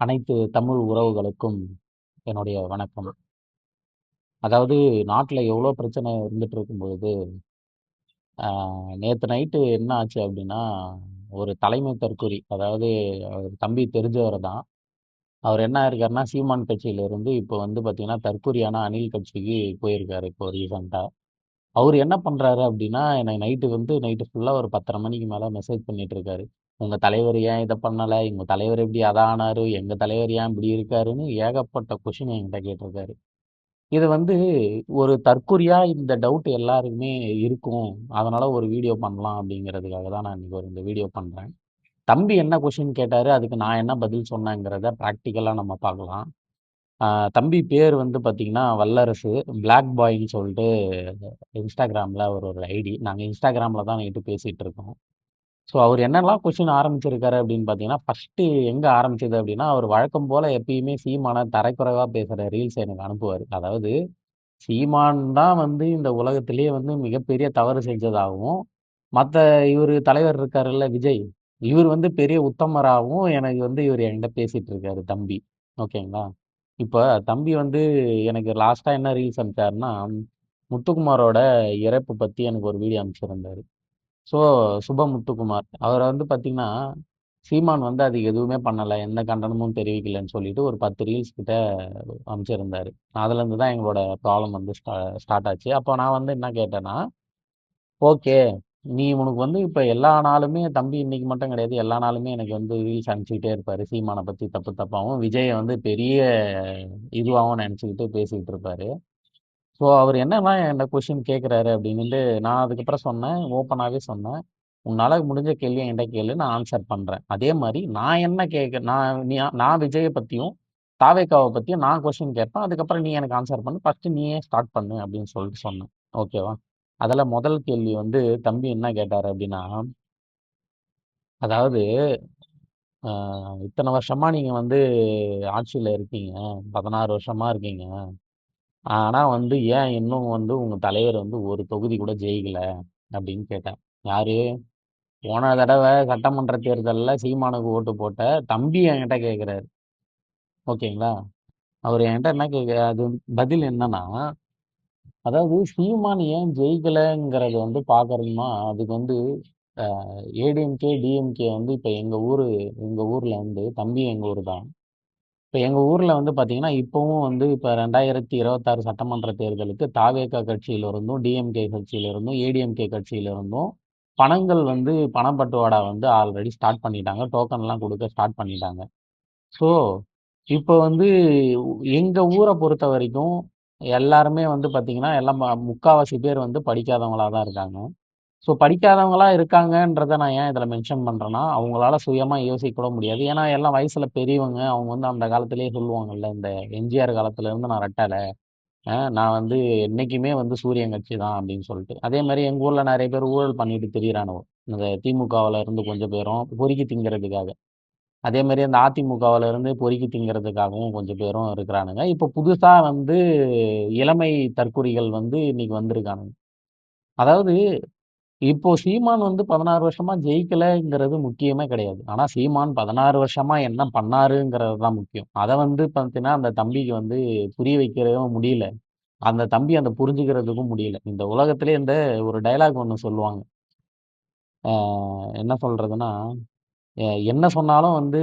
அனைத்து தமிழ் உறவுகளுக்கும் என்னுடைய வணக்கம். அதாவது நாட்டுல எவ்வளோ பிரச்சனை இருந்துட்டு இருக்கும்பொழுது, நேத்து நைட்டு என்ன ஆச்சு அப்படின்னா, ஒரு தலைமை தற்குறி, அதாவது அவர் தம்பி தெரிஞ்சவர் தான். அவர் என்ன ஆயிருக்காருன்னா, சீமான் கட்சியிலிருந்து இப்போ வந்து பார்த்தீங்கன்னா, தற்குறியான அணில் கட்சிக்கு போயிருக்காரு இப்போ ரீசென்ட்டா. அவரு என்ன பண்றாரு அப்படின்னா, எனக்கு நைட்டு ஃபுல்லா ஒரு 10:30 மணிக்கு மேல மெசேஜ் பண்ணிட்டு இருக்காரு. உங்க தலைவர் ஏன் இத பண்ணல? உங்க தலைவர் எப்படி அத ஆனாரு? எங்க தலைவர் ஏன் இப்படி இருக்காருன்னு ஏகப்பட்ட கொஸ்டின் என்கிட்ட கேட்டிருக்காரு. இது வந்து ஒரு தற்குறியா இந்த டவுட் எல்லாருக்குமே இருக்கும். அதனால ஒரு வீடியோ பண்ணலாம் அப்படிங்கிறதுக்காக தான் நான் இன்னைக்கு இந்த வீடியோ பண்றேன். தம்பி என்ன கொஸ்டின் கேட்டாரு, அதுக்கு நான் என்ன பதில் சொன்னேங்கிறத பிராக்டிகலா நம்ம பார்க்கலாம். தம்பி பேர் வந்து பார்த்தீங்கன்னா, வல்லரசு. பிளாக் பாய்ன்னு சொல்லிட்டு இன்ஸ்டாகிராம்ல ஒரு ஐடி. நாங்க இன்ஸ்டாகிராம்ல தான் நைட்டு பேசிட்டு இருக்கோம். ஸோ அவர் என்னெல்லாம் கொஸ்டின் ஆரம்பிச்சிருக்காரு அப்படின்னு பார்த்தீங்கன்னா, ஃபர்ஸ்ட்டு எங்க ஆரம்பிச்சது அப்படின்னா, அவர் வழக்கம் போல எப்பயுமே சீமான தரைக்குறைவா பேசுற ரீல்ஸ் எனக்கு அனுப்புவாரு. அதாவது சீமான் தான் வந்து இந்த உலகத்திலேயே வந்து மிகப்பெரிய தவறு செஞ்சதாகவும், மத்த இவரு தலைவர் இருக்காருல்ல விஜய், இவர் வந்து பெரிய உத்தமராகவும் எனக்கு வந்து இவர் என்கிட்ட பேசிட்டு இருக்காரு தம்பி. ஓகேங்களா? இப்ப தம்பி வந்து எனக்கு லாஸ்ட்டா என்ன ரீல்ஸ் அனுப்பிச்சாருன்னா, முத்துக்குமாரோட இறப்பு பத்தி எனக்கு ஒரு வீடியோ அனுப்பிச்சிருந்தாரு. ஸோ சுப முத்துக்குமார். அவர வந்து பார்த்தீங்கன்னா, சீமான் வந்து அதுக்கு எதுவுமே பண்ணல. எந்த கண்டனமும் தெரிவிக்கலன்னு சொல்லிட்டு ஒரு 10 ரீல்ஸ் கிட்ட அனுப்பிச்சிருந்தாரு. அதுலேருந்து தான் எங்களோட ப்ராப்ளம் வந்து ஸ்டார்ட் ஆச்சு. அப்போ நான் வந்து என்ன கேட்டேன்னா, ஓகே. நீ உனக்கு வந்து இப்ப எல்லா நாளுமே தம்பி இன்னைக்கு மட்டும் கிடையாது. எல்லா நாளுமே எனக்கு வந்து ரீல்ஸ் அனுப்பிச்சுக்கிட்டே இருப்பாரு. சீமான பத்தி தப்பு தப்பாவும், விஜய வந்து பெரிய இதுவாவும் நெனச்சுக்கிட்டு பேசிட்டு இருப்பாரு. ஸோ அவர் என்னன்னா என்ட்ட கொஸ்டின் கேட்குறாரு அப்படின்னுட்டு நான் அதுக்கப்புறம் சொன்னேன். ஓப்பனாவே சொன்னேன். உன்னால முடிஞ்ச கேள்விய என்ட்ட கேளு. நான் ஆன்சர் பண்றேன். அதே மாரி நான் என்ன கேட்க நான் விஜய பத்தியும், தாவேக்காவ பத்தியும் நான் கொஸ்டின் கேட்பேன். அதுக்கப்புறம் நீ எனக்கு ஆன்சர் பண்ணு. ஃபர்ஸ்ட் நீயே ஸ்டார்ட் பண்ணு அப்படின்னு சொல்லிட்டு சொன்னேன். ஓகேவா? அதுல முதல் கேள்வி வந்து தம்பி என்ன கேட்டாரு அப்படின்னா, அதாவது அ இத்தன வருஷமா நீங்க வந்து ஆட்சியில இருக்கீங்க. 16 வருஷமா இருக்கீங்க. ஆனா வந்து ஏன் இன்னும் வந்து உங்க தலைவர் வந்து ஒரு தொகுதி கூட ஜெயிக்கல? அப்படின்னு கேட்டேன். யாரு? போன தடவ சட்டமன்ற தேர்தல்ல சீமானுக்கு ஓட்டு போட்ட தம்பி என்கிட்ட கேட்கிறாரு. ஓகேங்களா? அவரு என்கிட்ட என்ன அது பதில் என்னன்னா, அதாவது சீமான் ஏன் ஜெயிக்கலங்கிறத வந்து பார்க்கணும்னா, அதுக்கு வந்து அ ஏடிஎம்கே, டிஎம்கே வந்து இப்ப எங்க ஊர்ல வந்து தம்பி எங்க ஊர் தான். இப்ப எங்க ஊர்ல வந்து பார்த்தீங்கன்னா, இப்பவும் வந்து இப்ப 2026 சட்டமன்ற தேர்தலுக்கு தாவேகா கட்சியிலிருந்தும், டிஎம்கே கட்சியிலிருந்தும், ஏடிஎம்கே கட்சியிலிருந்தும் பணங்கள் வந்து பணப்பட்டுவாடா வந்து ஆல்ரெடி ஸ்டார்ட் பண்ணிட்டாங்க. டோக்கன்லாம் குடுக்க ஸ்டார்ட் பண்ணிட்டாங்க. ஸோ, இப்ப வந்து எங்க ஊர பொறுத்தவரைக்கும் எல்லாருமே வந்து பார்த்தீங்கன்னா, எல்லாம் முக்காவாசி பேர் வந்து படிக்காதவங்களா தான் இருக்காங்க. ஸோ படிக்காதவங்களா இருக்காங்கன்றத நான் ஏன் இதில மென்ஷன் பண்றேன்னா, அவங்களால சுயமா யோசிக்க கூட முடியாது. ஏன்னா எல்லாம் வயசுல பெரியவங்க. அவங்க வந்து அந்த காலத்திலேயே சொல்லுவாங்கல்ல, இந்த எம்ஜிஆர் காலத்திலேருந்து நான் ரெட்டல. நான் வந்து என்னைக்குமே வந்து சூரியன் கட்சி தான் அப்படின்னு சொல்லிட்டு. அதே மாரி எங்க ஊர்ல நெறைய பேர் ஊழல் பண்ணிட்டு திரியிறானுவோ. இந்த திமுகவுல இருந்து கொஞ்சம் பேரும் பொறுக்கி திங்கிறதுக்காக. அதே மாரி அந்த அதிமுகவுல இருந்து பொறுக்கி திங்கிறதுக்காகவும் கொஞ்சம் பேரும் இருக்கிறானுங்க. இப்ப புதுசா வந்து இளமை தற்குறிகள் வந்து இன்னைக்கு வந்திருக்கானுங்க. அதாவது இப்போ சீமான் வந்து 16 வருஷமா ஜெயிக்கலங்கிறது முக்கியமே கிடையாது. ஆனா சீமான் 16 வருஷமா என்ன பண்ணாருங்கிறது தான் முக்கியம். அத வந்து பார்த்தீங்கன்னா, அந்த தம்பிக்கு வந்து புரிய வைக்கவும் முடியல. அந்த தம்பி அந்த புரிஞ்சுக்கிறதுக்கும் முடியல. இந்த உலகத்திலே இந்த ஒரு டயலாக் ஒண்ணு சொல்லுவாங்க. அ என்ன சொல்றதுன்னா, என்ன சொன்னாலும் வந்து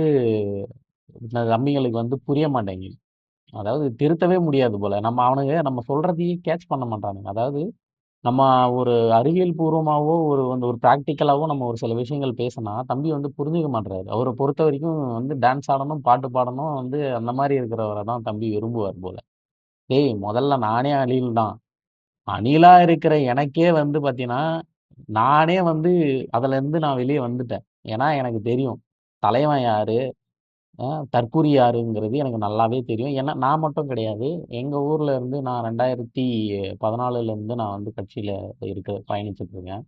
இந்த தம்பிங்களுக்கு வந்து புரிய மாட்டேங்குது. அதாவது திருத்தவே முடியாது போல. நம்ம சொல்றதையே கேட்ச் பண்ண மாட்டானுங்க. அதாவது நம்ம ஒரு அறிவியல் பூர்வமாவோ, ஒரு பிராக்டிகலாவோ நம்ம ஒரு சில விஷயங்கள் பேசுனா, தம்பி வந்து புரிஞ்சுக்க மாட்றாரு. அவர பொறுத்தவரைக்கும் வந்து டான்ஸ் ஆடணும், பாட்டு பாடணும் வந்து அந்த மாரி இருக்கிறவர தான் தம்பி விரும்புவார் போல. டேய் முதல்ல நானே அணில் தான். அணிலா இருக்கிற எனக்கே வந்து பார்த்தீங்கன்னா, நானே வந்து அதுலருந்து நான் வெளிய வந்துட்டேன். ஏன்னா எனக்கு தெரியும். தலைவன் யாரு? அ தற்குறி யாருங்கிறது எனக்கு நல்லாவே தெரியும். ஏன்னா நான் மட்டும் கிடையாது. எங்க ஊர்ல இருந்து நான் 2014லேருந்து நான் வந்து கட்சியில பயணிச்சுட்டு இருக்கேன்.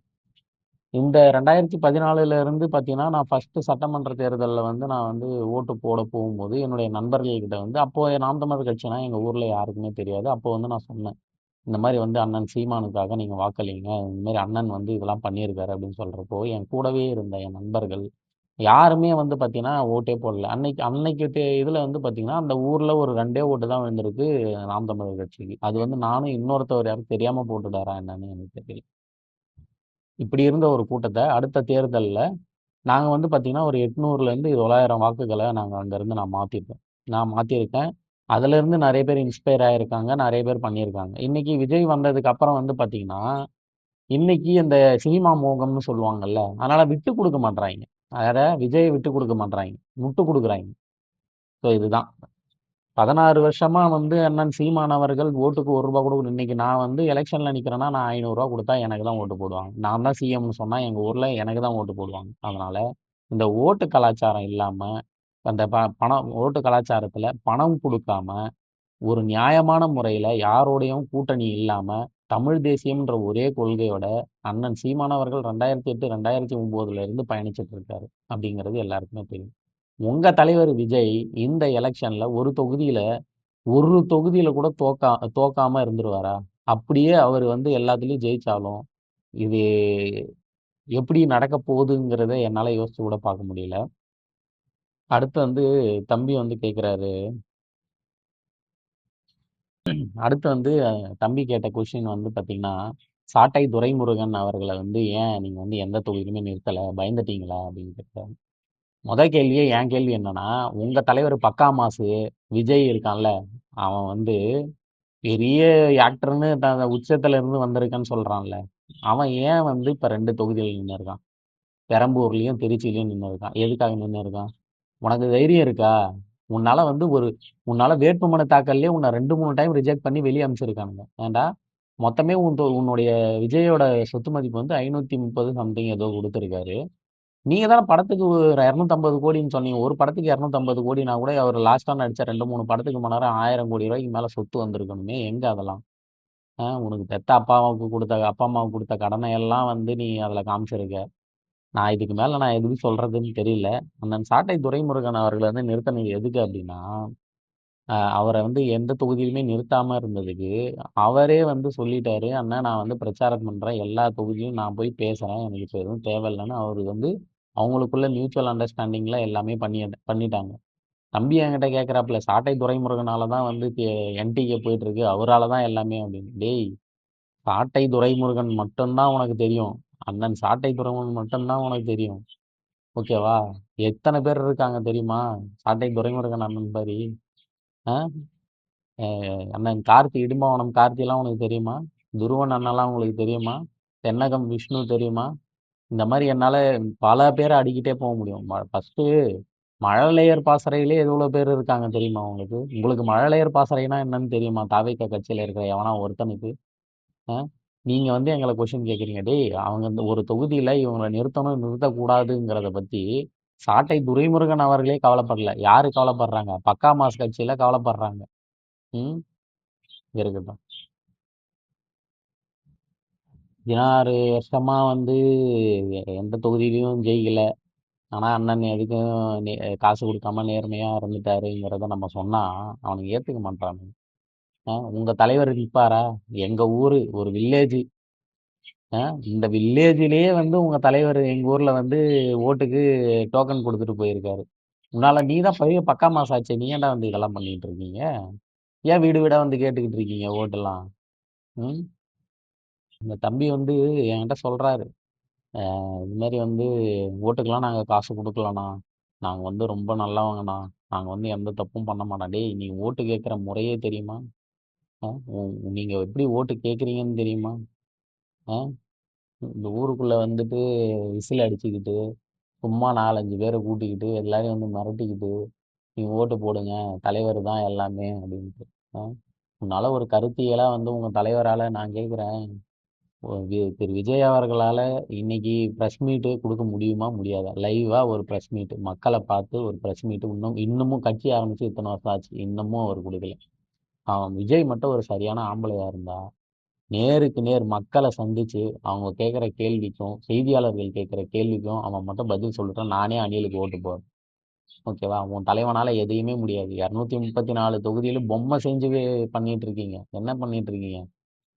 இந்த 2014ல இருந்து பார்த்தீங்கன்னா, நான் ஃபர்ஸ்ட்டு சட்டமன்ற தேர்தல்ல வந்து நான் வந்து ஓட்டு போட போகும்போது, என்னுடைய நண்பர்கள் கிட்ட வந்து அப்போ நாம் தமிழர் கட்சினா எங்க ஊர்ல யாருக்குமே தெரியாது. அப்போ வந்து நான் சொன்னேன். இந்த மாரி வந்து அண்ணன் சீமானுக்காக நீங்க வாக்களிங்க. இந்த மாரி அண்ணன் வந்து இதெல்லாம் பண்ணியிருக்காரு அப்படின்னு சொல்றப்போ, என் கூடவே இருந்த என் நண்பர்கள், யாருமே வந்து பார்த்தீங்கன்னா ஓட்டே போடல. அன்னைக்கு அன்னைக்கு இதில் வந்து பார்த்தீங்கன்னா அந்த ஊரில் ஒரு 2 ஓட்டு தான் விழுந்திருக்கு நாம் தமிழர் கட்சிக்கு. அது வந்து நானும் இன்னொருத்தவர் யாரும் தெரியாமல் போட்டுட்டாரா என்னன்னு எனக்கு தெரியல. இப்படி இருந்த ஒரு கூட்டத்தை அடுத்த தேர்தலில் நாங்கள் வந்து பார்த்தீங்கன்னா ஒரு 800லேருந்து 900 வாக்குகளை நாங்கள் அங்கேருந்து நான் மாற்றிருக்கேன். நான் மாற்றிருக்கேன். அதுலேருந்து நிறைய பேர் இன்ஸ்பயர் ஆகியிருக்காங்க, நிறைய பேர் பண்ணியிருக்காங்க. இன்னைக்கு விஜய் வந்ததுக்கு அப்புறம் வந்து பார்த்தீங்கன்னா இன்னைக்கு அந்த சினிமா மோகம்னு சொல்லுவாங்கல்ல, அதனால விட்டு கொடுக்க மாட்றாங்க. வேற விஜயை விட்டு கொடுக்க மாட்றாங்க, முட்டு கொடுக்குறாங்க. ஸோ இதுதான் 16 வருஷமா வந்து அண்ணன் சீமான் அவர்கள் ஓட்டுக்கு ₹1 கூட இன்னைக்கு நான் வந்து எலெக்ஷன்ல நிக்கிறேன்னா நான் ₹500 கொடுத்தா எனக்கு தான் ஓட்டு போடுவாங்க. நான் தான் சிஎம்னு சொன்னா எங்க ஊர்ல எனக்கு தான் ஓட்டு போடுவாங்க. அதனால இந்த ஓட்டு கலாச்சாரம் இல்லாம அந்த பணம் ஓட்டு கலாச்சாரத்துல பணம் கொடுக்காம ஒரு நியாயமான முறையில யாரோடையும் கூட்டணி இல்லாம தமிழ் தேசியம்ன்ற ஒரே கொள்கையோட அண்ணன் சீமான் அவர்கள் 2008 2009 இருந்து பயணிச்சிட்டு இருக்காரு அப்படிங்கிறது எல்லாருக்குமே தெரியும். உங்க தலைவர் விஜய் இந்த எலெக்ஷன்ல ஒரு தொகுதியில கூட தோக்காம இருந்துருவாரா? அப்படியே அவர் வந்து எல்லாத்துலயும் ஜெயிச்சாலும் இது எப்படி நடக்க போகுதுங்கிறத என்னால யோசிச்சு கூட பார்க்க முடியல. அடுத்து வந்து தம்பி வந்து கேட்கிறாரு. அடுத்து வந்து தம்பி கேட்ட கொஸ்டின் வந்து பார்த்தீங்கன்னா, சாட்டை துரைமுருகன் அவர்கள வந்து ஏன் நீங்க வந்து எந்த தொகுதியிலுமே நிறுத்தல? பயந்துட்டீங்களா? அப்படின்னு கேட்டாரு. கேள்வியே என் கேள்வி என்னன்னா, உங்க தலைவர் பக்கா மாசு விஜய் இருக்கான்ல, அவன் வந்து பெரிய ஆக்டர்ன்னு உச்சத்துல இருந்து வந்திருக்கேன்னு சொல்றான்ல, அவன் ஏன் வந்து இப்ப 2 தொகுதியில் நின்னு இருக்கான்? பெரம்பூர்லயும், திருச்சியிலயும் நின்னு இருக்கான். எதுக்காக நின்னு இருக்கான்? உனக்கு தைரியம் இருக்கா? உன்னால வந்து உன்னால வேட்புமனு தாக்கல்லே உன்னை 2 3 டைம் ரிஜெக்ட் பண்ணி வெளியே அனுப்பிச்சிருக்கானுங்க. ஏன்டா மொத்தமே உன்னுடைய விஜயோட சொத்து மதிப்பு வந்து 530 சம்திங் ஏதோ கொடுத்துருக்காரு. நீங்க தானே படத்துக்கு ஒரு 250 கோடின்னு சொன்னீங்க. ஒரு படத்துக்கு 250 கோடினா கூட அவர் லாஸ்டா நடிச்ச 2 3 படத்துக்கு மணரம் 1000 கோடி ரூபாய்க்கு மேல சொத்து வந்திருக்கணுமே. எங்க அதெல்லாம்? உனக்கு பெத்த அப்பா அம்மாவுக்கு கொடுத்த கடனை எல்லாம் வந்து நீ அதுல காமிச்சிருக்க. நான் இதுக்கு மேல நான் எதுவும் சொல்றதுன்னு தெரியல. அண்ணன் சாட்டை துரைமுருகன் அவர்களை வந்து நிறுத்தினது எதுக்கு அப்படின்னா, அவரை வந்து எந்த தொகுதியிலுமே நிறுத்தாம இருந்ததுக்கு அவரே வந்து சொல்லிட்டாரு, அண்ணா நான் வந்து பிரச்சாரம் பண்றேன், எல்லா தொகுதியும் நான் போய் பேசுறேன், எனக்கு இப்போ எதுவும் தேவையில்லைன்னு அவரு வந்து அவங்களுக்குள்ள மியூச்சுவல் அண்டர்ஸ்டாண்டிங்ல எல்லாமே பண்ணிட்டாங்க. தம்பி என்கிட்ட கேட்குறாப்புல, சாட்டை துரைமுருகனால தான் வந்து என்டிகே போயிட்டு இருக்கு, அவரால தான் எல்லாமே அப்படின்னு. டேய், சாட்டை துரைமுருகன் மட்டும்தான் உனக்கு தெரியும். அண்ணன் சாட்டை துரைமுருகன் மட்டும்தான் உனக்கு தெரியும். ஓகேவா? எத்தனை பேர் இருக்காங்க தெரியுமா? சாட்டை துரைமுருகன் அண்ணன் மாதிரி. ஆ அண்ணன் கார்த்தி, இடும்பாவனம் கார்த்திலாம் உனக்கு தெரியுமா? துருவன் அண்ணன்லாம் உங்களுக்கு தெரியுமா? தென்னகம் விஷ்ணு தெரியுமா? இந்த மாதிரி என்னால் பல பேரை அடிக்கிட்டே போக முடியும். ஃபஸ்ட்டு மழலையர் பாசறையிலே எவ்வளோ பேர் இருக்காங்க தெரியுமா உங்களுக்கு? உங்களுக்கு மழலையர் பாசறைனா என்னன்னு தெரியுமா? தாவேக்கா கட்சியில் இருக்கிற எவனா ஒருத்தனுக்கு? ஆ நீங்கள் வந்து எங்களை கொஷின் கேட்குறீங்க. டேய், அவங்க இந்த ஒரு தொகுதியில் இவங்களை நிறுத்தணும் நிறுத்தக்கூடாதுங்கிறத பற்றி சாட்டை துரைமுருகன் அவர்களே கவலைப்படல. யாரு கவலைப்படுறாங்க? பக்கா மாஸ் கட்சியில் கவலைப்படுறாங்க. ம் இருக்கட்டும். 16 வருஷமா வந்து எந்த தொகுதியிலையும் ஜெயிக்கல. ஆனா அண்ணன் எதுக்கும் காசு கொடுக்காம நேர்மையா இருந்துட்டாருங்கிறத நம்ம சொன்னா அவனுக்கு ஏத்துக்க மாட்டானுங்க. உங்க தலைவர் நிற்பாரா? எங்க ஊரு ஒரு வில்லேஜ். இந்த வில்லேஜிலேயே வந்து உங்க தலைவர் எங்க ஊர்ல வந்து ஓட்டுக்கு டோக்கன் கொடுத்துட்டு போயிருக்காரு. உன்னால நீ தான் பெரிய பக்கா மாசாச்சே, நீ ஏன்டா வந்து இதெல்லாம் பண்ணிட்டு இருக்கீங்க? ஏன் வீடு வீடா வந்து கேட்டுக்கிட்டு இருக்கீங்க ஓட்டெல்லாம்? ம் இந்த தம்பி வந்து என்கிட்ட சொல்றாரு, இது மாதிரி வந்து ஓட்டுக்கெல்லாம் நாங்கள் காசு கொடுக்கலண்ணா, நாங்கள் வந்து ரொம்ப நல்லவங்கண்ணா, நாங்கள் வந்து எந்த தப்பும் பண்ண மாட்டோம். டேய், நீ ஓட்டு கேட்குற முறையே தெரியுமா? நீங்கள் எப்படி ஓட்டு கேட்குறீங்கன்னு தெரியுமா? ஆ இந்த ஊருக்குள்ளே வந்துட்டு விசில் அடிச்சுக்கிட்டு சும்மா 4 5 பேரை கூட்டிக்கிட்டு எல்லாரையும் வந்து மிரட்டிக்கிட்டு நீங்கள் ஓட்டு போடுங்க, தலைவர் தான் எல்லாமே அப்படின்ட்டு. ஆ உன்னால் ஒரு கருத்தியலாக வந்து உங்கள் தலைவரால் நான் கேட்குறேன், திரு விஜய் அவர்களால் இன்னைக்கு ப்ரெஸ் மீட்டு கொடுக்க முடியுமா முடியாதா? லைவாக ஒரு ப்ரெஸ் மீட்டு மக்களை பார்த்து ஒரு ப்ரெஸ் மீட்டு இன்னமும் கட்சி ஆரம்பித்து இத்தனை வருஷம் ஆச்சு, இன்னமும் அவர் கொடுக்கல. அவன் விஜய் மட்டும் ஒரு சரியான ஆம்பளையா இருந்தா நேருக்கு நேர் மக்களை சந்திச்சு அவங்க கேட்குற கேள்விக்கும் செய்தியாளர்கள் கேட்குற கேள்விக்கும் அவன் மட்டும் பதில் சொல்லிட்டான், நானே அணிலுக்கு ஓட்டு போறேன். ஓகேவா? உன் தலைவனால எதையுமே முடியாது. 234 தொகுதியிலும் பொம்மை செஞ்சு பண்ணிட்டு இருக்கீங்க. என்ன பண்ணிட்டு இருக்கீங்க?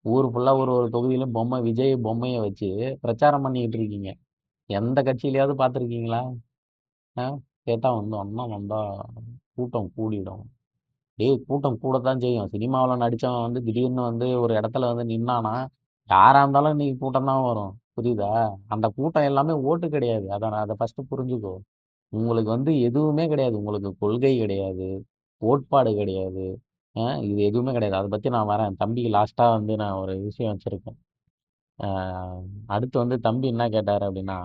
ஊர் ஃபுல்லா ஒரு ஒரு தொகுதியிலும் பொம்மை விஜய் பொம்மையை வச்சு பிரச்சாரம் பண்ணிக்கிட்டு இருக்கீங்க. எந்த கட்சியிலயாவது பார்த்துருக்கீங்களா? ஆ கேட்டா வந்து அண்ணன் வந்தா கூட்டம் கூடிடும். டேய் கூட்டம் கூடத்தான் செய்யும். சினிமாவுல நடிச்சவன் வந்து திடீர்னு வந்து ஒரு இடத்துல வந்து நின்னானா, யாரா இருந்தாலும் இன்னைக்கு கூட்டம் தான் வரும். புரியுதா? அந்த கூட்டம் எல்லாமே ஓட்டு கிடையாது. அத ஃபர்ஸ்ட்டு புரிஞ்சுக்கோ. உங்களுக்கு வந்து எதுவுமே கிடையாது. உங்களுக்கு கொள்கை கிடையாது. கோட்பாடு கிடையாது. இது எதுவுமே கிடையாது. அத பத்தி நான் வரேன். தம்பிக்கு லாஸ்ட்டா வந்து நான் ஒரு விஷயம் வச்சிருக்கேன். அ அடுத்து வந்து தம்பி என்ன கேட்டாரு அப்படின்னா,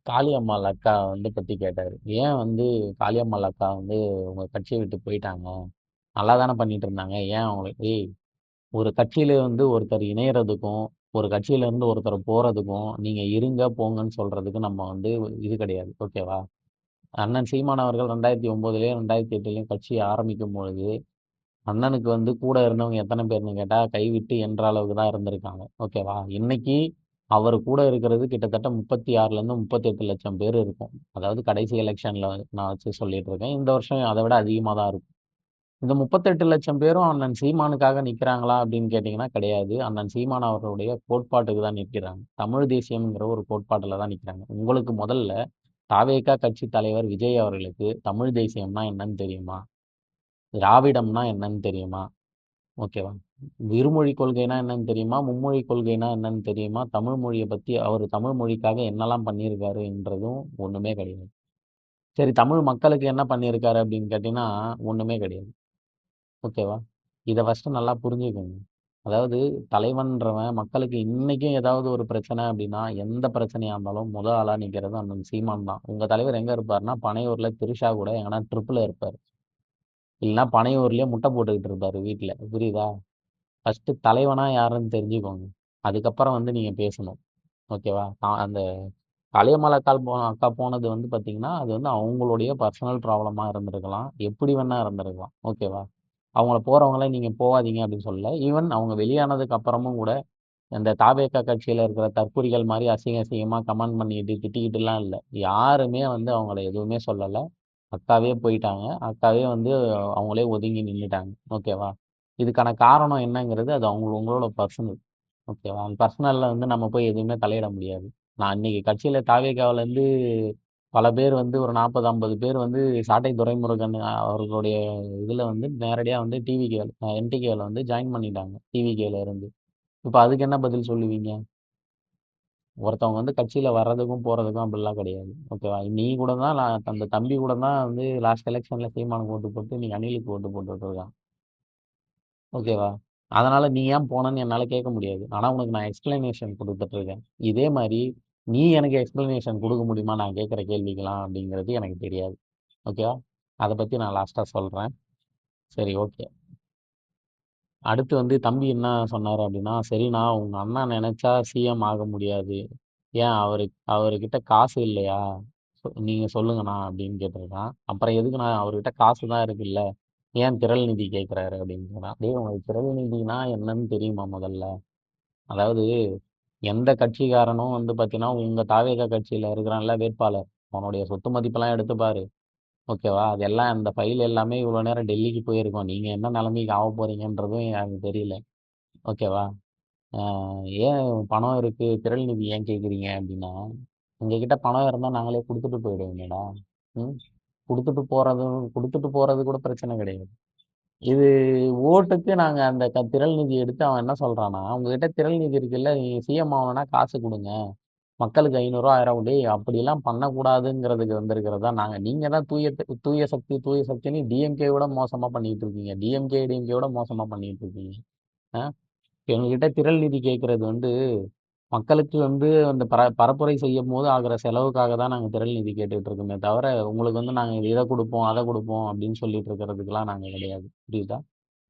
காளியம்மாள் அக்கா வந்து பத்தி கேட்டாரு. ஏன் வந்து காளியம்மாள் அக்கா வந்து உங்க கட்சிய விட்டு போயிட்டாங்க? நல்லா தானே பண்ணிட்டு இருந்தாங்க. ஏன் அவங்கள ஏய் ஒரு கட்சியில வந்து ஒருத்தர் இணையறதுக்கும், ஒரு கட்சியில இருந்து ஒருத்தர் போறதுக்கும், நீங்க இருங்க, போங்கன்னு சொல்றதுக்கு நம்ம வந்து இது கிடையாது. ஓகேவா? அண்ணன் சீமான் அவர்கள் 2009லயும் 2008லயும் கட்சி ஆரம்பிக்கும் பொழுது, அண்ணனுக்கு வந்து கூட இருந்தவங்க எத்தனை பேர்ன்னு கேட்டா, கைவிட்டு எண்ற அளவுக்கு தான் இருந்திருக்காங்க. ஓகேவா? இன்னைக்கு அவர் கூட இருக்கிறது கிட்டத்தட்ட 36லருந்து 38 லட்சம் பேர் இருக்கும். அதாவது கடைசி எலெக்ஷன்ல நான் வச்சு சொல்லிட்டு இருக்கேன். இந்த வருஷம் அதை விட அதிகமா தான் இருக்கும். இந்த 38 லட்சம் பேரும் அண்ணன் சீமானுக்காக நிக்கிறாங்களா அப்படின்னு கேட்டீங்கன்னா கிடையாது. அண்ணன் சீமான் அவர்களுடைய கோட்பாட்டுக்கு தான் நிற்கிறாங்க. தமிழ் தேசியம்ங்கிற ஒரு கோட்பாட்டுல தான் நிக்கிறாங்க. உங்களுக்கு முதல்ல தாவேகா கட்சி தலைவர் விஜய் அவர்களுக்கு தமிழ் தேசியம்னா என்னன்னு தெரியுமா? திராவிடம்னா என்னன்னு தெரியுமா? ஓகேவா? இருமொழி கொள்கைனா என்னன்னு தெரியுமா? மும்மொழி கொள்கைனா என்னன்னு தெரியுமா? தமிழ் மொழிய பத்தி அவர் தமிழ் மொழிக்காக என்னலாம் பண்ணியிருக்காருன்றதும் ஒண்ணுமே கிடையாது. சரி தமிழ் மக்களுக்கு என்ன பண்ணியிருக்காரு அப்படின்னு கேட்டீங்கன்னா, ஒண்ணுமே கிடையாது. ஓகேவா? இத ஃபர்ஸ்ட்டு நல்லா புரிஞ்சுக்கங்க. அதாவது தலைவன்றவன் மக்களுக்கு இன்னைக்கும் ஏதாவது ஒரு பிரச்சனை அப்படின்னா, எந்த பிரச்சனையா இருந்தாலும் ஆளா நிக்கிறது அண்ணன் சீமான் தான். உங்க தலைவர் எங்க இருப்பாருன்னா, பனையூர்ல திரிஷா கூட எங்கனா ட்ரிப்ல இருப்பாரு. இல்லன்னா பனையூர்லயே முட்டை போட்டுக்கிட்டு இருப்பாரு வீட்ல. புரியுதா? ஃபர்ஸ்ட்டு தலைவனா யாருன்னு தெரிஞ்சுக்கோங்க. அதுக்கப்புறம் வந்து நீங்க பேசணும். ஓகேவா? அந்த கலியமல அக்கா போனது வந்து பார்த்தீங்கன்னா, அது வந்து அவங்களுடைய பர்சனல் ப்ராப்ளமா இருந்திருக்கலாம். எப்படி வேணா இருந்திருக்கலாம். ஓகேவா? அவங்கள போறவங்கள நீங்க போகாதீங்க அப்படின்னு சொல்லல. ஈவன் அவங்க வெளியானதுக்கு அப்புறமும் கூட இந்த தாவேகா கட்சியில இருக்கிற தற்குறிகள் மாரி அசிங்க அசிங்கமா கமெண்ட் பண்ணிட்டு, திட்டிக்கிட்டுலாம் இல்ல. யாருமே வந்து அவங்கள எதுவுமே சொல்லல. அக்காவே போயிட்டாங்க. அக்காவே வந்து அவங்களே ஒதுங்கி நின்னுட்டாங்க. ஓகேவா? இதுக்கான காரணம் என்னங்கிறது அது அவங்களோட பர்சனல். ஓகேவா? அந்த பர்சனல்ல வந்து நம்ம போய் எதுவுமே தலையிட முடியாது. நான் இன்னைக்கு கட்சியில தாவேகாவுலேருந்து பல பேர் வந்து ஒரு 40, 50 பேர் வந்து சாட்டை துரைமுருகன் அவர்களுடைய இதுல வந்து நேரடியா வந்து டிவிகேல என்டிகேல வந்து ஜாயின் பண்ணிட்டாங்க. டிவிகேல இருந்து. இப்ப அதுக்கு என்ன பதில் சொல்லுவீங்க? ஒருத்தவங்க வந்து கட்சியில வர்றதுக்கும், போறதுக்கும் அப்படிலாம் கிடையாது. ஓகேவா? நீ கூட தான் அந்த தம்பி கூட தான் வந்து லாஸ்ட் எலக்ஷன்ல சீமானுக்கு ஓட்டு போட்டு, இன்னைக்கு அணிலுக்கு ஓட்டு போட்டுட்டு இருக்கான். ஓகேவா? அதனால நீ ஏன் போனன்னு என்னால கேட்க முடியாது. ஆனா உனக்கு நான் எக்ஸ்பிளனேஷன் குடுத்துட்டு இருக்கேன். இதே மாரி நீ எனக்கு எக்ஸ்பிளனேஷன் குடுக்க முடியுமா? நான் கேட்கிற கேள்விக்கெல்லாம் அப்படிங்கிறது எனக்கு தெரியாது. ஓகேவா? அத பத்தி நான் லாஸ்ட்டா சொல்றேன். சரி ஓகே. அடுத்து வந்து தம்பி என்ன சொன்னாரு அப்படின்னா, சரிண்ணா உங்க அண்ணா நெனைச்சா சிஎம் ஆக முடியாது. ஏன் அவருகிட்ட காசு இல்லையா? நீங்க சொல்லுங்கண்ணா அப்படின்னு கேட்டிருக்கான். அப்புறம் எதுக்குண்ணா அவர்கிட்ட காசு தான் இருக்குல்ல. ஏன் திரள் நிதி கேட்கிறாரு அப்படின்னு கேட்டான். டேய் உங்களுக்கு திரள் நிதினா என்னன்னு தெரியுமா முதல்ல? அதாவது எந்த கட்சிக்காரனும் வந்து பார்த்தீங்கன்னா, உங்க தாவேகா கட்சியில இருக்கிறான்ல வேட்பாளர், அவனுடைய சொத்து மதிப்பெல்லாம் எடுத்து பாரு. ஓகேவா? அது எல்லாம் அந்த ஃபைல் எல்லாமே இவ்வளோ நேரம் டெல்லிக்கு போயிருக்கும். நீங்க என்ன நிலைமைக்கு ஆகப் போறீங்கன்றதும் எனக்கு தெரியல. ஓகேவா? அ ஏன் பணம் இருக்கு, திரள் நிதி ஏன் கேட்குறீங்க அப்படின்னா, எங்ககிட்ட பணம் இருந்தா நாங்களே குடுத்துட்டு போயிடுவோமேடா. ம். குடுத்துட்டு போறது கூட பிரச்சனை கிடையாது. இது ஓட்டுக்கு நாங்க அந்த திரள் நிதி எடுத்து அவன் என்ன சொல்றான்னா, உங்ககிட்ட திரள் நிதி இருக்குல்ல, நீங்க சிஎம் ஆகணும்னா காசு குடுங்க. மக்களுக்கு 500 1000 டேய் அப்படிலாம் பண்ணக்கூடாதுங்கிறதுக்கு வந்திருக்கிறது தான் நாங்க. நீங்க தான் தூய சக்தி, தூய சக்தின்னு டிஎம்கே விட மோசமா பண்ணிட்டு இருக்கீங்க. டிஎம்கே, ஏடிஎம்கே விட மோசமா பண்ணிட்டு இருக்கீங்க. அ எங்ககிட்ட திரள் நிதி கேட்கறது வந்து, மக்களுக்கு வந்து அந்த பரப்புரை செய்யும்போது ஆகுற செலவுக்காக தான் நாங்க திரள் நிதி கேட்டுட்டு இருக்கோமே தவிர, உங்களுக்கு வந்து நாங்க இத குடுப்போம், அத குடுப்போம் அப்படின்னு சொல்லிட்டு இருக்கிறதுக்கெல்லாம் நாங்க கிடையாது. புரியுதா?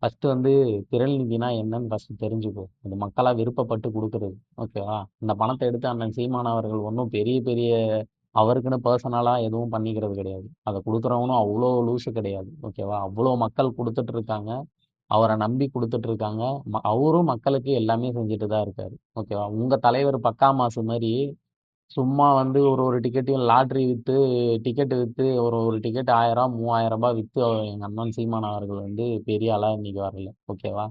ஃபர்ஸ்ட்டு வந்து திரள் நிதினா என்னன்னு ஃபர்ஸ்ட்டு தெரிஞ்சுக்கோ. அது மக்களா விருப்பப்பட்டு குடுக்குறது. ஓகேவா? இந்த பணத்த எடுத்து அண்ணன் சீமான் அவர்கள் ஒண்ணும் பெரிய பெரிய அவருக்குன்னு பெர்சனலா எதுவும் பண்ணிக்கிறது கிடையாது. அத குடுக்குறவனும் அவ்ளோ லூசு கிடையாது. ஓகேவா? அவ்ளோ மக்கள் குடுத்துட்டு இருக்காங்க. அவர நம்பி குடுத்துட்டு இருக்காங்க. அவரும் மக்களுக்கு எல்லாமே செஞ்சுட்டு தான் இருக்காரு. ஓகேவா? உங்க தலைவர் பக்கா மாசு மாரி, சும்மா வந்து ஒரு ஒரு டிக்கெட்டையும் லாட்டரி வித்து, டிக்கெட் வித்து ஒரு ஒரு டிக்கெட் ரூ. 1000 ரூ. 3000 வித்து எங்க அண்ணன் சீமான் அவர்கள் வந்து பெரிய ஆளா இன்னைக்கு வரல. ஓகேவா?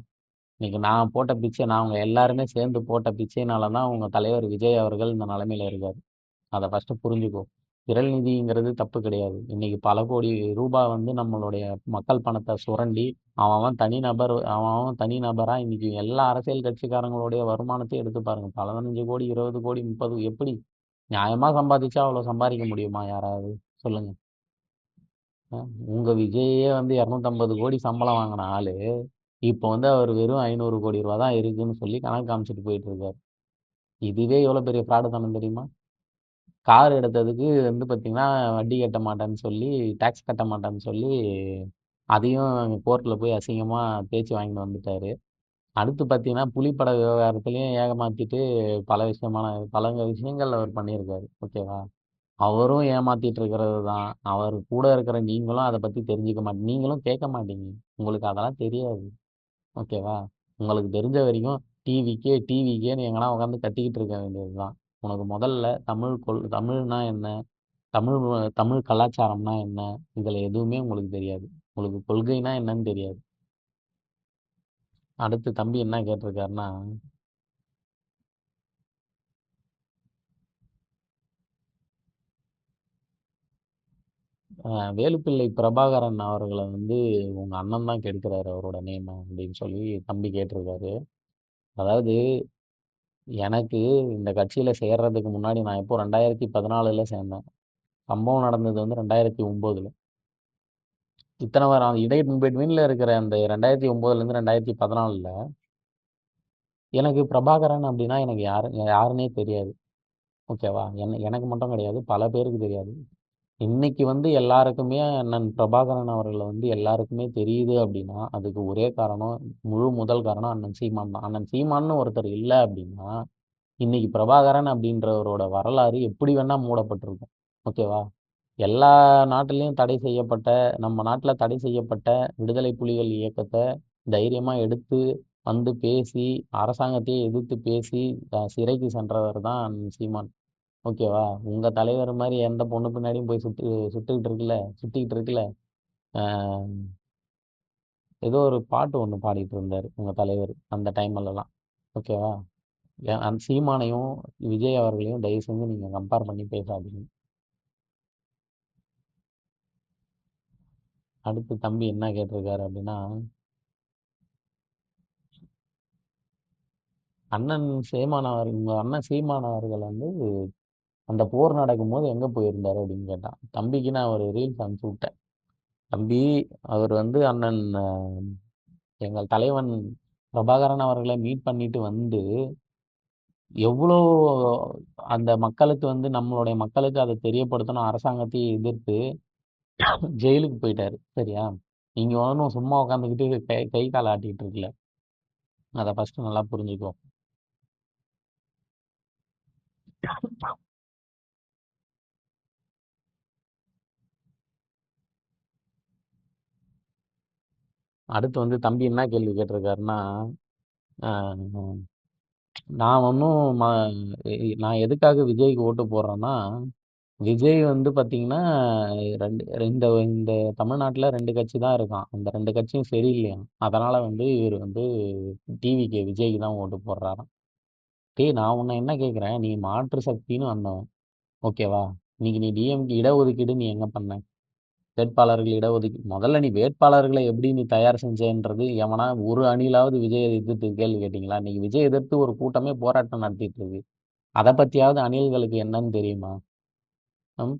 இன்னைக்கு நான் போட்ட பிச்சை, நான் அவங்க எல்லாருமே சேர்ந்து போட்ட பிச்சையினால தான் உங்க தலைவர் விஜய் அவர்கள் இந்த நிலைமையில இருக்காரு. அதை ஃபர்ஸ்ட் புரிஞ்சுக்கோ. விரல் நிதிங்கிறது தப்பு கிடையாது. இன்னைக்கு பல கோடி ரூபாய் வந்து நம்மளுடைய மக்கள் பணத்தை சுரண்டி அவன் தனி நபரா இன்னைக்கு எல்லா அரசியல் கட்சிக்காரங்களுடைய வருமானத்தையும் எடுத்து பாருங்க. 15 கோடி, 20 கோடி, 30, எப்படி நியாயமா சம்பாதிச்சா அவ்வளவு சம்பாதிக்க முடியுமா யாராவது? சொல்லுங்க. உங்க விஜயே வந்து 250 கோடி சம்பளம் வாங்கின ஆளு இப்போ வந்து அவர் வெறும் 500 கோடி ரூபா தான் இருக்குன்னு சொல்லி கணக்கு காமிச்சிட்டு போயிட்டு இருக்காரு. இதுவே எவ்வளவு பெரிய ஃப்ராடு தானே தெரியுமா? கார் எடுத்ததுக்கு வந்து பார்த்தீங்கன்னா வட்டி கட்ட மாட்டேன்னு சொல்லி, டேக்ஸ் கட்ட மாட்டேன்னு சொல்லி, அதையும் கோர்ட்டில் போய் அசிங்கமாக பேச்சு வாங்கிட்டு வந்துட்டாரு. அடுத்து பார்த்தீங்கன்னா புலிப்பட விவகாரத்துலையும் ஏமாத்திட்டு பல விஷயங்கள் அவர் பண்ணியிருக்காரு. ஓகேவா? அவரும் ஏமாத்திட்டு இருக்கிறது தான். அவர் கூட இருக்கிற நீங்களும் அதை பற்றி தெரிஞ்சுக்க மாட்டீங்க, நீங்களும் கேட்க மாட்டீங்க. உங்களுக்கு அதெல்லாம் தெரியாது. ஓகேவா? உங்களுக்கு தெரிஞ்ச வரைக்கும் டிவிக்கேன்னு எங்கன்னா உட்காந்து கத்திக்கிட்டு இருக்க வேண்டியது தான். உனக்கு முதல்ல தமிழ்னா என்ன, தமிழ் தமிழ் கலாச்சாரம்னா என்ன, இதில் எதுவுமே உங்களுக்கு தெரியாது. உங்களுக்கு கொள்கைனா என்னன்னு தெரியாது. அடுத்து தம்பி என்ன கேட்டிருக்காருன்னா, வேலுப்பிள்ளை பிரபாகரன் அவர்களை வந்து உங்க அண்ணன் தான் கெடுக்கிறாரு அவரோட நேம் அப்படின்னு சொல்லி தம்பி கேட்டிருக்காரு. அதாவது எனக்கு இந்த கட்சியில சேர்றதுக்கு முன்னாடி நான் எப்போ 2014 சேர்ந்தேன். சம்பவம் நடந்தது வந்து 2009. இத்தனை வாரம் அந்த பிட்வீன்ல இருக்கிற அந்த 2009லேருந்து 2014 எனக்கு பிரபாகரன் அப்படின்னா எனக்கு யாருன்னே தெரியாது. ஓகேவா? எனக்கு மட்டும் கிடையாது, பல பேருக்கு தெரியாது. இன்னைக்கு வந்து எல்லாருக்குமே அண்ணன் பிரபாகரன் அவர்களை வந்து எல்லாருக்குமே தெரியுது அப்படின்னா அதுக்கு ஒரே காரணம், முதல் காரணம் அண்ணன் சீமான் தான். அண்ணன் சீமான்னு ஒருத்தர் இல்லை அப்படின்னா இன்னைக்கு பிரபாகரன் அப்படின்றவரோட வரலாறு எப்படி வேணா மூடப்பட்டிருக்கும். ஓகேவா? எல்லா நாட்டிலையும் தடை செய்யப்பட்ட, நம்ம நாட்டில் தடை செய்யப்பட்ட விடுதலை புலிகள் இயக்கத்தை தைரியமாக எடுத்து வந்து பேசி அரசாங்கத்தையே எதிர்த்து பேசி சிறைக்கு சென்றவர் தான் சீமான். ஓகேவா? உங்கள் தலைவர் மாதிரி எந்த பொண்ணு பின்னாடியும் போய் சுற்றிக்கிட்டு இருக்குல்ல. ஆஹ் ஏதோ ஒரு பாட்டு ஒன்று பாடிட்டு இருந்தார் உங்கள் தலைவர் அந்த டைம்லலாம். ஓகேவா? அந்த சீமானையும் விஜய் அவர்களையும் தயவு செஞ்சு நீங்கள் கம்பேர் பண்ணி பேசாதீங்க. அடுத்து தம்பி என்ன கேட்டிருக்காரு அப்படின்னா, உங்க அண்ணன் சீமான் அவர்கள் வந்து அந்த போர் நடக்கும்போது எங்கே போயிருந்தாரு அப்படின்னு கேட்டான். தம்பிக்கு நான் ஒரு ரீல்ஸ் அனுப்பிச்சு விட்டேன். தம்பி, அவர் வந்து அண்ணன் எங்கள் தலைவன் பிரபாகரன் அவர்களை மீட் பண்ணிட்டு வந்து எவ்வளோ அந்த மக்களுக்கு வந்து நம்மளுடைய மக்களுக்கு அதை தெரியப்படுத்தணும் அரசாங்கத்தையே எதிர்த்து ஜெயிலுக்கு போயிட்டாரு. சரியா? நீங்க ஒன்றும் சும்மா உட்காந்துக்கிட்டு கை கை கால் ஆட்டிட்டு இருக்கல. அதை ஃபர்ஸ்ட் நல்லா புரிஞ்சுக்கோ. அடுத்து வந்து தம்பி என்ன கேள்வி கேட்டிருக்காருன்னா, ஆஹ், நான் ஒன்றும் நான் எதுக்காக விஜய்க்கு ஓட்டு போடுறேன்னா, விஜய் வந்து பார்த்தீங்கன்னா ரெண்டு இந்த இந்த தமிழ்நாட்டில் 2 கட்சி தான் இருக்கான். அந்த 2 கட்சியும் சரியில்லையாம். அதனால வந்து இவர் வந்து விஜய்க்கு தான் ஓட்டு போடுறாராம். டேய், நான் உன்னை என்ன கேட்குறேன், நீ மாற்று சக்தின்னு வந்தவன். ஓகேவா? இன்னைக்கு நீ டிஎம்கே இடஒதுக்கீடு நீ எங்க பண்ண? வேட்பாளர்கள் இடஒதுக்கீடு முதல்ல நீ வேட்பாளர்களை எப்படி நீ தயார் செஞ்சேன்றது எவனா ஒரு அணிலாவது விஜய் எதிர்த்து கேள்வி கேட்டீங்களா? இன்னைக்கு விஜய் எதிர்த்து ஒரு கூட்டமே போராட்டம் நடத்திட்டு இருக்கு. அதை பத்தியாவது அணில்களுக்கு என்னன்னு தெரியுமா? ம்?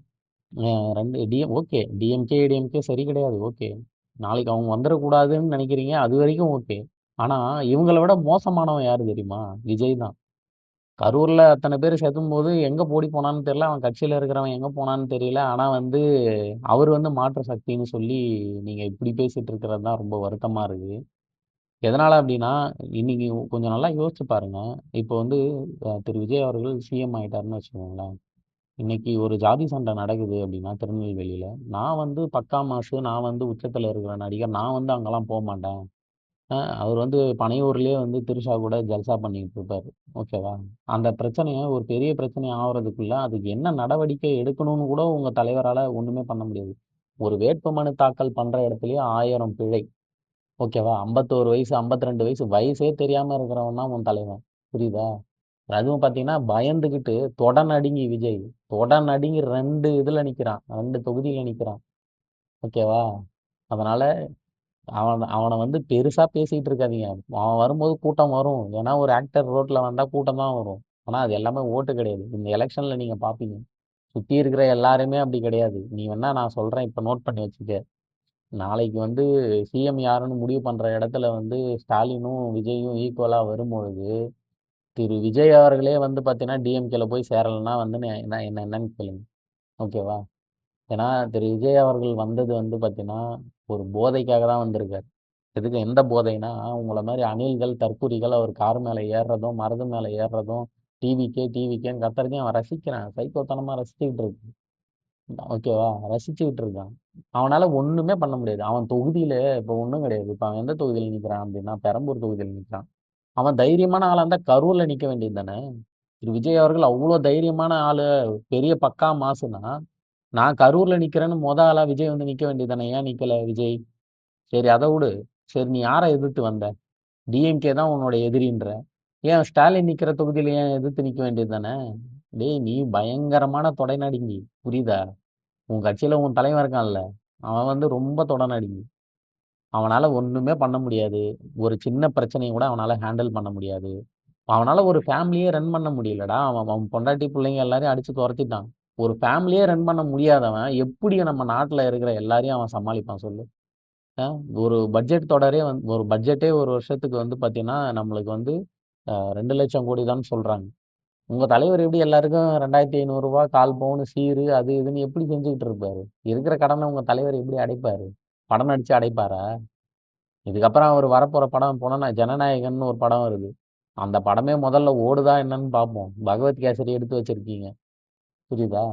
ரெண்டு ஓகே, டிஎம்கே ஏடிஎம்கே சரி கிடையாது. ஓகே, நாளைக்கு அவங்க வந்துடக்கூடாதுன்னு நினைக்கிறீங்க, அது வரைக்கும் ஓகே. ஆனா இவங்களை விட மோசமானவன் யாரு தெரியுமா? விஜய் தான். கரூர்ல அத்தனை பேர் செத்தும் போது எங்க போடி போனான்னு தெரியல, அவன் கட்சியில இருக்கிறவன் எங்க போனான்னு தெரியல. ஆனா வந்து அவர் வந்து மாற்று சக்தின்னு சொல்லி நீங்க இப்படி பேசிட்டு இருக்கிறது தான் ரொம்ப வருத்தமா இருக்கு. எதனால அப்படின்னா, இன்னைக்கு கொஞ்சம் நல்லா யோசிச்சு பாருங்க. இப்போ வந்து திரு விஜய் அவர்கள் சிஎம் ஆயிட்டாருன்னு வச்சுக்கோங்களேன். இன்னைக்கு ஒரு ஜாதி சண்டை நடக்குது அப்படின்னா திருநெல்வேலியில, நான் வந்து பக்கா மாசு, நான் வந்து உச்சத்துல இருக்கிற நடிகர், நான் வந்து அங்கெல்லாம் போக மாட்டேன். அவர் வந்து பனையூர்லயே வந்து திருஷா கூட ஜல்சா பண்ணிக்கிட்டு இருப்பாரு. ஓகேவா? அந்த பிரச்சனையை ஒரு பெரிய பிரச்சனை ஆகுறதுக்குள்ள அதுக்கு என்ன நடவடிக்கை எடுக்கணும்னு கூட உங்க தலைவரால ஒண்ணுமே பண்ண முடியாது. ஒரு வேட்புமனு தாக்கல் பண்ற இடத்துலயே 1000 பிழை. ஓகேவா? 51 வயசு, 52 வயசு வயசே தெரியாம இருக்கிறவன் தான் உன் தலைவன். புரியுதா? அதுவும் பார்த்தீங்கன்னா, பயந்துகிட்டு தொட நடுங்கி விஜய். தொட நடுங்கி 2 இதுல நிக்கிறான். 2 தொகுதியில நிக்கிறான். ஓகேவா? அதனால அவன அவன வந்து பெருசா பேசிட்டு இருக்காதீங்க. அவன் வரும்போது கூட்டம் வரும். ஏன்னா ஒரு ஆக்டர் ரோட்ல வந்தா கூட்டம் தான் வரும். ஆனா அது எல்லாமே ஓட்டு கிடையாது. இந்த எலக்ஷன்ல நீங்க பார்ப்பீங்க. சுத்தி இருக்கிற எல்லாருமே அப்படி கிடையாது. நீ வேணா நான் சொல்றேன், இப்ப நோட் பண்ணி வச்சுக்க. நாளைக்கு வந்து சிஎம் யாருன்னு முடிவு பண்ற இடத்துல வந்து ஸ்டாலினும் விஜயும் ஈக்குவலா வரும்பொழுது, திரு விஜய் அவர்களே வந்து பார்த்தீங்கன்னா டிஎம்கேல போய் சேரலன்னா வந்து என்னன்னு கேளுங்க. ஓகேவா? ஏன்னா திரு விஜய் அவர்கள் வந்தது வந்து பார்த்தீங்கன்னா ஒரு போதைக்காக தான் வந்திருக்காரு. எதுக்கு எந்த போதைனா, உங்கள மாரி அணில்கள், தற்குறிகள் அவர் கார் மேல ஏறுறதும், மரத்து மேல ஏறுறதும், டிவிகேன்னு கத்துறதையும் அவன் ரசிக்கிறான். சைக்கோத்தனமா ரசிச்சுக்கிட்டு இருக்கு. ஓகேவா? ரசிச்சுக்கிட்டு இருக்கான். அவனால ஒண்ணுமே பண்ண முடியாது. அவன் தொகுதியில இப்ப ஒண்ணும் கிடையாது. இப்ப அவன் எந்த தொகுதியில நிக்கிறான் அப்படின்னா, பெரம்பூர் தொகுதியில நிக்கிறான். அவன் தைரியமான ஆளா இருந்தா கரூர்ல நிக்க வேண்டியது தானே! திரு விஜய் அவர்கள் அவ்ளோ தைரியமான ஆளு, பெரிய பக்கா மாசுன்னா, நான் கரூர்ல நிக்கிறேன்னு ஆளா விஜய் வந்து நிக்க வேண்டியது தானே! ஏன் நிக்கல விஜய்? சரி அத வுடு. சரி நீ யார எதிர்த்து வந்த? டிஎம்கே தான் உன்னோட எதிரின்ற. ஏன் ஸ்டாலின் நிக்கிற தொகுதியில ஏன் எதிர்த்து நிக்க வேண்டியது தானே? டேய் நீ பயங்கரமான தொடைநடுங்கி. புரியுதா? உன் கட்சியில உன் தலைவன் இருக்கான்ல, அவன் வந்து ரொம்ப தொடைநடுங்கி. அவனால ஒண்ணுமே பண்ண முடியாது. ஒரு சின்ன பிரச்சனைய கூட அவனால ஹேண்டில் பண்ண முடியாது. அவனால ஒரு ஃபேமிலியே ரன் பண்ண முடியலடா. அவன் அவன் பொண்டாட்டி, புள்ளைங்க எல்லாரையும் அடிச்சு தொரத்திட்டான். ஒரு ஃபேமிலியே ரன் பண்ண முடியாதவன், எப்படி நம்ம நாட்டுல இருக்கிற எல்லாரையும் அவன் சமாளிப்பான் சொல்லு? அ ஒரு பட்ஜெட் தொடரே ஒரு பட்ஜெட்டே ஒரு வருஷத்துக்கு வந்து பார்த்தீங்கன்னா, நம்மளுக்கு வந்து 2,00,000 கோடி தான்னு சொல்றாங்க. உங்க தலைவர் எப்படி எல்லாருக்கும் ரூ. 2,500 கால் பவுன் சீரு அது இதுன்னு எப்படி செஞ்சுகிட்டு இருப்பாரு? இருக்கிற கடன உங்க தலைவர் எப்படி அடைப்பாரு? படம் நடிச்சு அடைப்பாரா? இதுக்கப்புறம் அவர் வரப்போற படம் ஜனநாயகன்னு ஒரு படம் வருது. அந்த படமே முதல்ல ஓடுதா என்னன்னு பார்ப்போம். பகவத் கேசரி எடுத்து வச்சிருக்கீங்க. புரியுதா?